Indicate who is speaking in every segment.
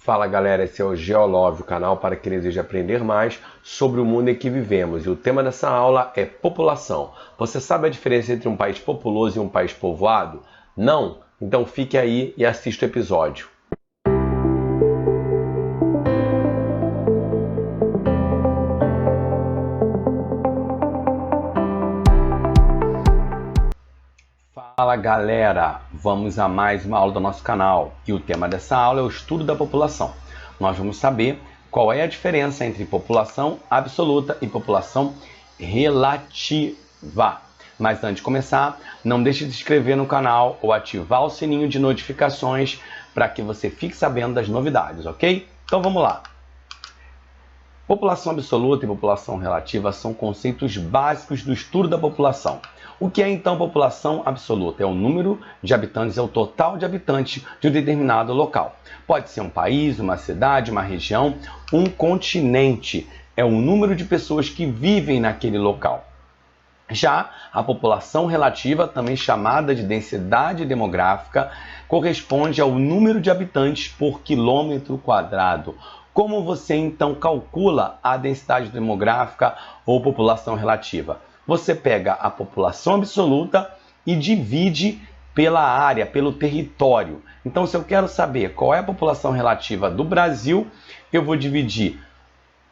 Speaker 1: Fala galera, esse é o Geolove, o canal para quem deseja aprender mais sobre o mundo em que vivemos. E o tema dessa aula é população. Você sabe a diferença entre um país populoso e um país povoado? Não? Então fique aí e assista o episódio. Fala galera, vamos a mais uma aula do nosso canal e o tema dessa aula é o estudo da população. Nós vamos saber qual é a diferença entre população absoluta e população relativa. Mas antes de começar, não deixe de se inscrever no canal ou ativar o sininho de notificações para que você fique sabendo das novidades, ok? Então vamos lá. População absoluta e população relativa são conceitos básicos do estudo da população. O que é então população absoluta? É o número de habitantes, é o total de habitantes de um determinado local. Pode ser um país, uma cidade, uma região, um continente. É o número de pessoas que vivem naquele local. Já a população relativa, também chamada de densidade demográfica, corresponde ao número de habitantes por quilômetro quadrado. Como você então calcula a densidade demográfica ou população relativa? Você pega a população absoluta e divide pela área, pelo território. Então, se eu quero saber qual é a população relativa do Brasil, eu vou dividir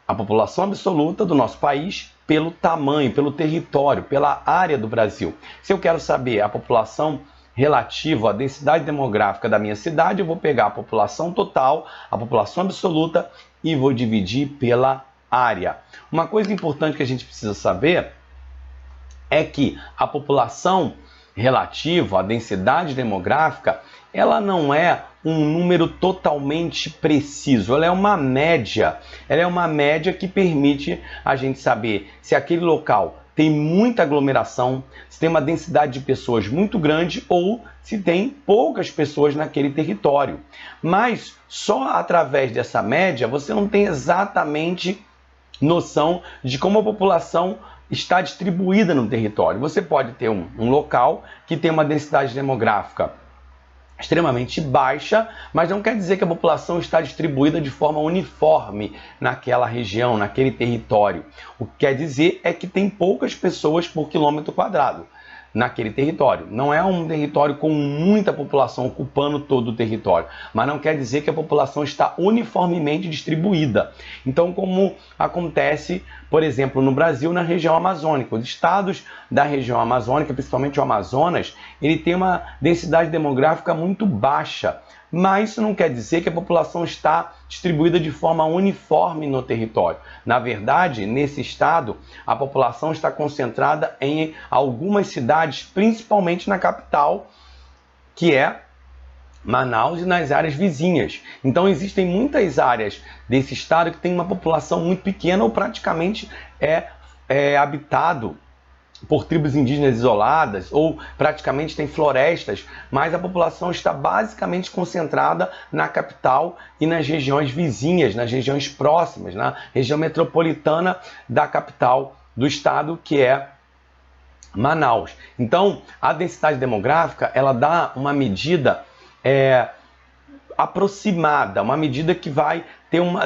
Speaker 1: a população absoluta do nosso país pelo tamanho, pelo território, pela área do Brasil. Se eu quero saber a população relativa à densidade demográfica da minha cidade, eu vou pegar a população total, a população absoluta e vou dividir pela área. Uma coisa importante que a gente precisa saber é que a população relativa à densidade demográfica, ela não é um número totalmente preciso, ela é uma média. Ela é uma média que permite a gente saber se aquele local tem muita aglomeração, se tem uma densidade de pessoas muito grande ou se tem poucas pessoas naquele território. Mas só através dessa média você não tem exatamente noção de como a população está distribuída no território. Você pode ter um local que tem uma densidade demográfica extremamente baixa, mas não quer dizer que a população está distribuída de forma uniforme naquela região, naquele território. O que quer dizer é que tem poucas pessoas por quilômetro quadrado naquele território. Não é um território com muita população ocupando todo o território, mas não quer dizer que a população está uniformemente distribuída. Então, como acontece, por exemplo, no Brasil, na região amazônica. Os estados da região amazônica, principalmente o Amazonas, ele tem uma densidade demográfica muito baixa, mas isso não quer dizer que a população está distribuída de forma uniforme no território. Na verdade, nesse estado, a população está concentrada em algumas cidades, principalmente na capital, que é Manaus, e nas áreas vizinhas. Então existem muitas áreas desse estado que tem uma população muito pequena ou praticamente é habitado por tribos indígenas isoladas ou praticamente tem florestas, mas a população está basicamente concentrada na capital e nas regiões vizinhas, nas regiões próximas, na região metropolitana da capital do estado, que é Manaus. Então, a densidade demográfica, ela dá uma medida aproximada, uma medida que vai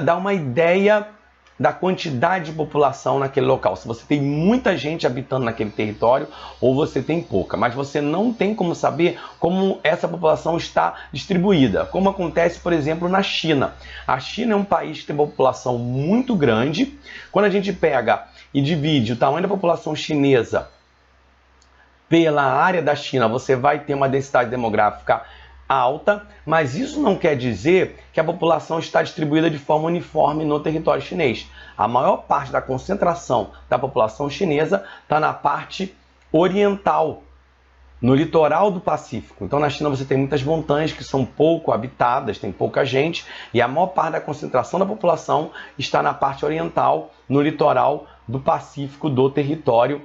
Speaker 1: dar uma ideia da quantidade de população naquele local. Se você tem muita gente habitando naquele território ou você tem pouca, mas você não tem como saber como essa população está distribuída, como acontece, por exemplo, na China. A China é um país que tem uma população muito grande. Quando a gente pega e divide o tamanho da população chinesa pela área da China, você vai ter uma densidade demográfica alta, mas isso não quer dizer que a população está distribuída de forma uniforme no território chinês. A maior parte da concentração da população chinesa está na parte oriental, no litoral do Pacífico. Então, na China você tem muitas montanhas que são pouco habitadas, tem pouca gente, e a maior parte da concentração da população está na parte oriental, no litoral do Pacífico do território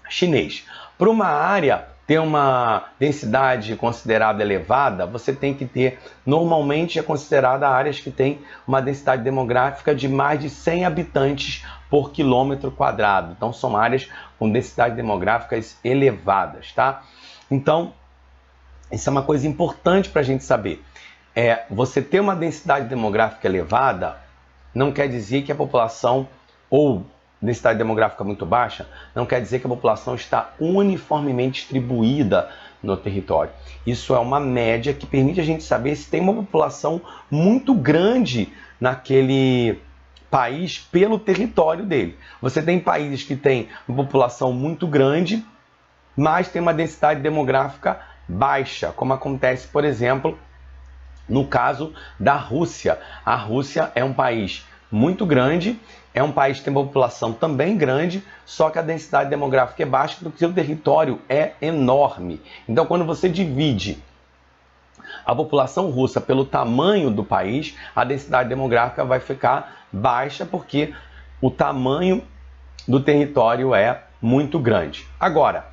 Speaker 1: chinês. Para uma área ter uma densidade considerada elevada, você tem que ter, normalmente é considerada áreas que têm uma densidade demográfica de mais de 100 habitantes por quilômetro quadrado. Então, são áreas com densidades demográficas elevadas, tá? Então, isso é uma coisa importante para a gente saber. você ter uma densidade demográfica elevada não quer dizer que a população, ou densidade demográfica muito baixa, não quer dizer que a população está uniformemente distribuída no território. Isso é uma média que permite a gente saber se tem uma população muito grande naquele país pelo território dele. Você tem países que têm uma população muito grande, mas tem uma densidade demográfica baixa, como acontece, por exemplo, no caso da Rússia. A Rússia é um país muito grande, é um país que tem uma população também grande, só que a densidade demográfica é baixa porque o seu território é enorme. Então, quando você divide a população russa pelo tamanho do país, a densidade demográfica vai ficar baixa porque o tamanho do território é muito grande. Agora,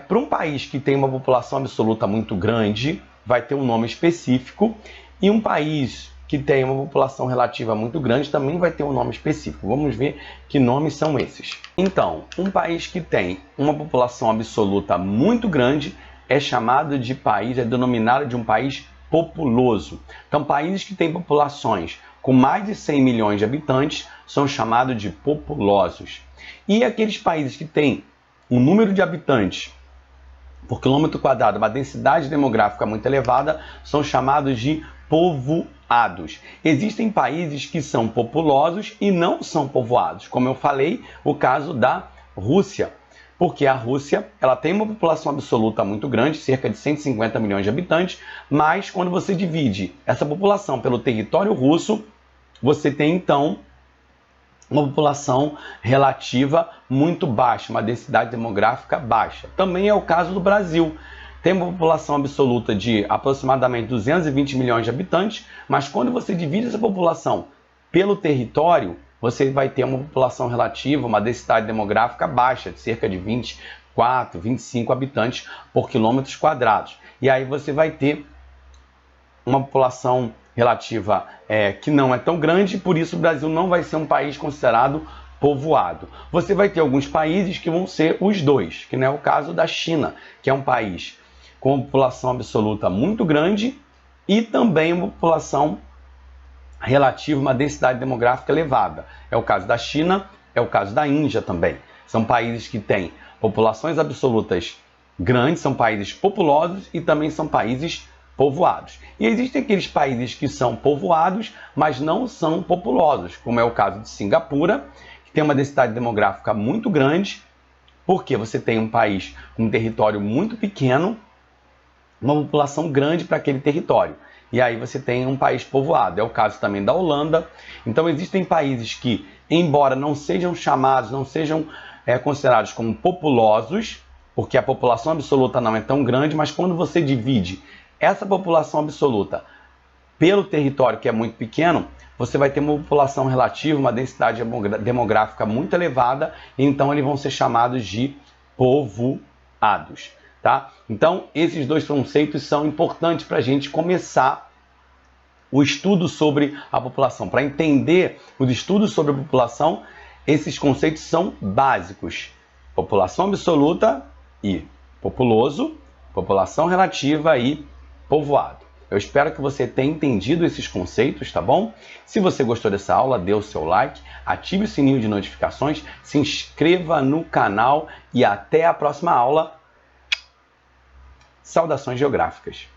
Speaker 1: para um país que tem uma população absoluta muito grande, vai ter um nome específico, e um país que tem uma população relativa muito grande também vai ter um nome específico. Vamos ver que nomes são esses. Então, um país que tem uma população absoluta muito grande é chamado de país, é denominado de um país populoso. Então, países que têm populações com mais de 100 milhões de habitantes são chamados de populosos. E aqueles países que têm um número de habitantes por quilômetro quadrado, uma densidade demográfica muito elevada, são chamados de povoados. Existem países que são populosos e não são povoados, como eu falei, o caso da Rússia. Porque a Rússia ela tem uma população absoluta muito grande, cerca de 150 milhões de habitantes, mas quando você divide essa população pelo território russo, você tem então uma população relativa muito baixa, uma densidade demográfica baixa. Também é o caso do Brasil. Tem uma população absoluta de aproximadamente 220 milhões de habitantes, mas quando você divide essa população pelo território, você vai ter uma população relativa, uma densidade demográfica baixa, de cerca de 24, 25 habitantes por quilômetros quadrados. E aí você vai ter uma população relativa que não é tão grande, por isso o Brasil não vai ser um país considerado povoado. Você vai ter alguns países que vão ser os dois, que não é o caso da China, que é um país com uma população absoluta muito grande e também uma população relativa, uma densidade demográfica elevada. É o caso da China, é o caso da Índia também. São países que têm populações absolutas grandes, são países populosos e também são países povoados. E existem aqueles países que são povoados, mas não são populosos, como é o caso de Singapura, que tem uma densidade demográfica muito grande, porque você tem um país com um território muito pequeno, uma população grande para aquele território. E aí você tem um país povoado. É o caso também da Holanda. Então existem países que, embora não sejam chamados, não sejam considerados como populosos, porque a população absoluta não é tão grande, mas quando você divide essa população absoluta pelo território, que é muito pequeno, você vai ter uma população relativa, uma densidade demográfica muito elevada, e então eles vão ser chamados de povoados. Tá? Então, esses dois conceitos são importantes para a gente começar o estudo sobre a população. Para entender os estudos sobre a população, esses conceitos são básicos. População absoluta e populoso, população relativa e povoado. Eu espero que você tenha entendido esses conceitos, tá bom? Se você gostou dessa aula, dê o seu like, ative o sininho de notificações, se inscreva no canal e até a próxima aula. Saudações geográficas!